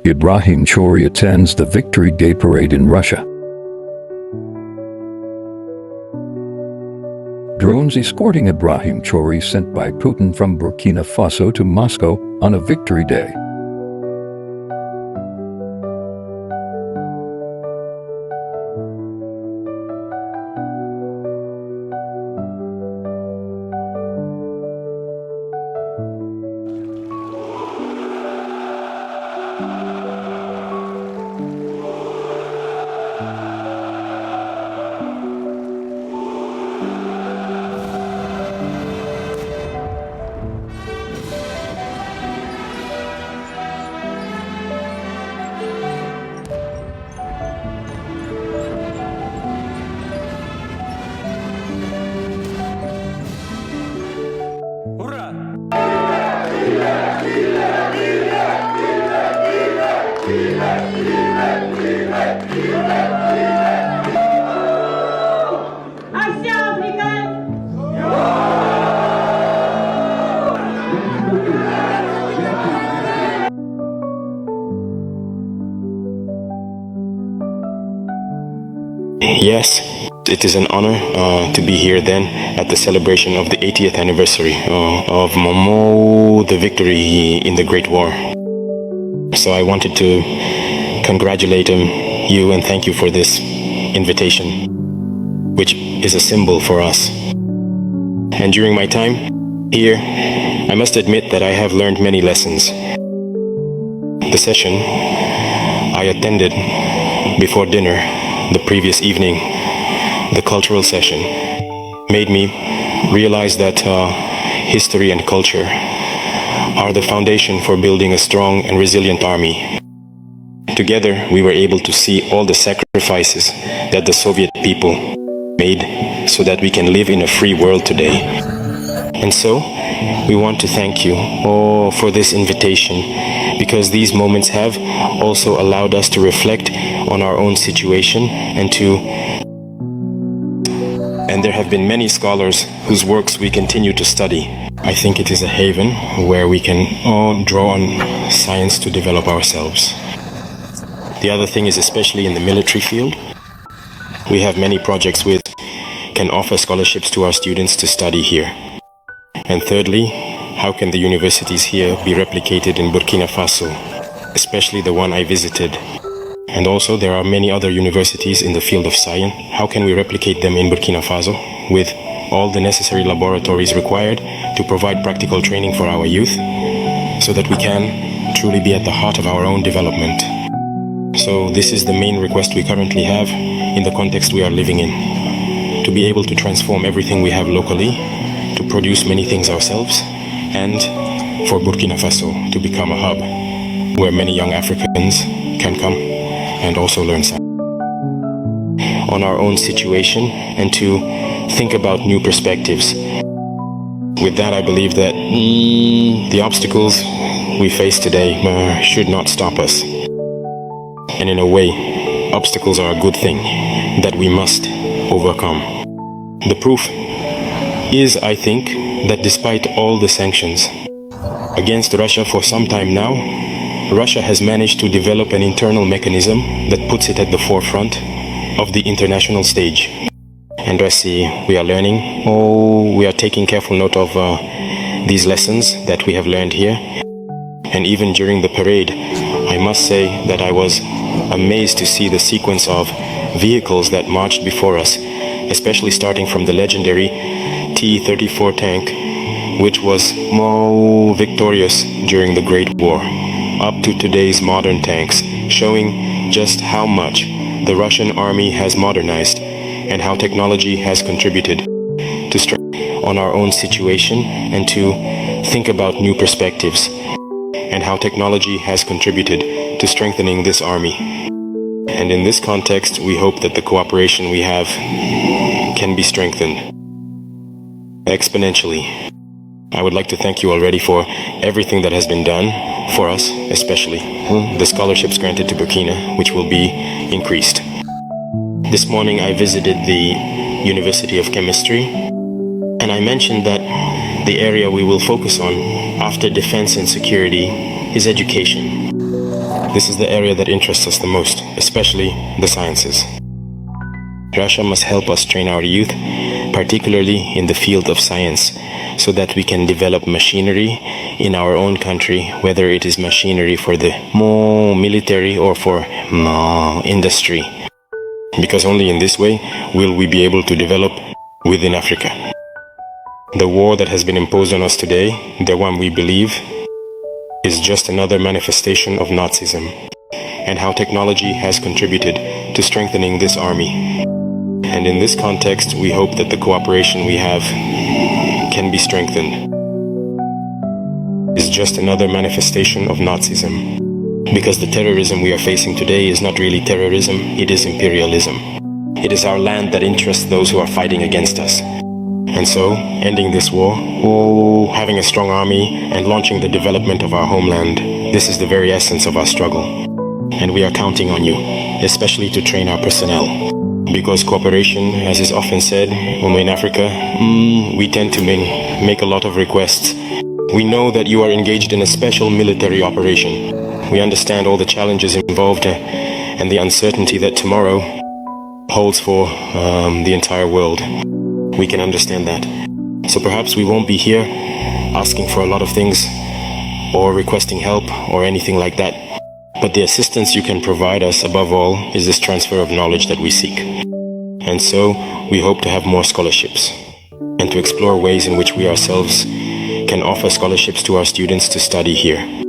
Ibrahim Tráore attends the Victory Day parade in Russia. Drones escorting Ibrahim Tráore sent by Putin from Burkina Faso to Moscow on a Victory Day. Yes, it is an honor to be here then at the celebration of the 80th anniversary of Momo, the victory in the Great War. So I wanted to congratulate you and thank you for this invitation, which is a symbol for us. And during my time here, I must admit that I have learned many lessons. The session I attended before dinner the previous evening, the cultural session, made me realize that history and culture are the foundation for building a strong and resilient army. Together, we were able to see all the sacrifices that the Soviet people made so that we can live in a free world today. And so, we want to thank you for this invitation, because these moments have also allowed us to reflect on our own situation and there have been many scholars whose works we continue to study. I think it is a haven where we can all draw on science to develop ourselves. The other thing is, especially in the military field, we have many projects which can offer scholarships to our students to study here. And thirdly, how can the universities here be replicated in Burkina Faso, especially the one I visited? And also there are many other universities in the field of science. How can we replicate them in Burkina Faso with all the necessary laboratories required to provide practical training for our youth so that we can truly be at the heart of our own development? So this is the main request we currently have in the context we are living in, to be able to transform everything we have locally, to produce many things ourselves, and for Burkina Faso to become a hub where many young Africans can come and also learn on our own situation and to think about new perspectives. With that, I believe that the obstacles we face today should not stop us. And in a way, obstacles are a good thing that we must overcome. The proof is, I think, that despite all the sanctions against Russia for some time now, Russia has managed to develop an internal mechanism that puts it at the forefront of the international stage. And I see we are learning, we are taking careful note of these lessons that we have learned here. And even during the parade, I must say that I was amazed to see the sequence of vehicles that marched before us, especially starting from the legendary T-34 tank, which was more victorious during the Great War, up to today's modern tanks, showing just how much the Russian army has modernized and how technology has contributed to strengthen on our own situation and to think about new perspectives, and how technology has contributed to strengthening this army. And in this context, we hope that the cooperation we have can be strengthened exponentially. I would like to thank you already for everything that has been done for us, especially the scholarships granted to Burkina, which will be increased. This morning I visited the University of Chemistry, and I mentioned that the area we will focus on after defense and security is education. This is the area that interests us the most, especially the sciences. Russia must help us train our youth, particularly in the field of science, so that we can develop machinery in our own country, whether it is machinery for the more military or for industry. Because only in this way will we be able to develop within Africa. The war that has been imposed on us today, the one we believe, is just another manifestation of Nazism, and how technology has contributed to strengthening this army. And in this context, we hope that the cooperation we have can be strengthened. Is just another manifestation of Nazism. Because the terrorism we are facing today is not really terrorism, it is imperialism. It is our land that interests those who are fighting against us. And so, ending this war, having a strong army, and launching the development of our homeland, this is the very essence of our struggle. And we are counting on you, especially to train our personnel. Because cooperation, as is often said, when we're in Africa, we tend to make a lot of requests. We know that you are engaged in a special military operation. We understand all the challenges involved and the uncertainty that tomorrow holds for the entire world. We can understand that. So perhaps we won't be here asking for a lot of things or requesting help or anything like that. But the assistance you can provide us above all is this transfer of knowledge that we seek. And so we hope to have more scholarships and to explore ways in which we ourselves can offer scholarships to our students to study here.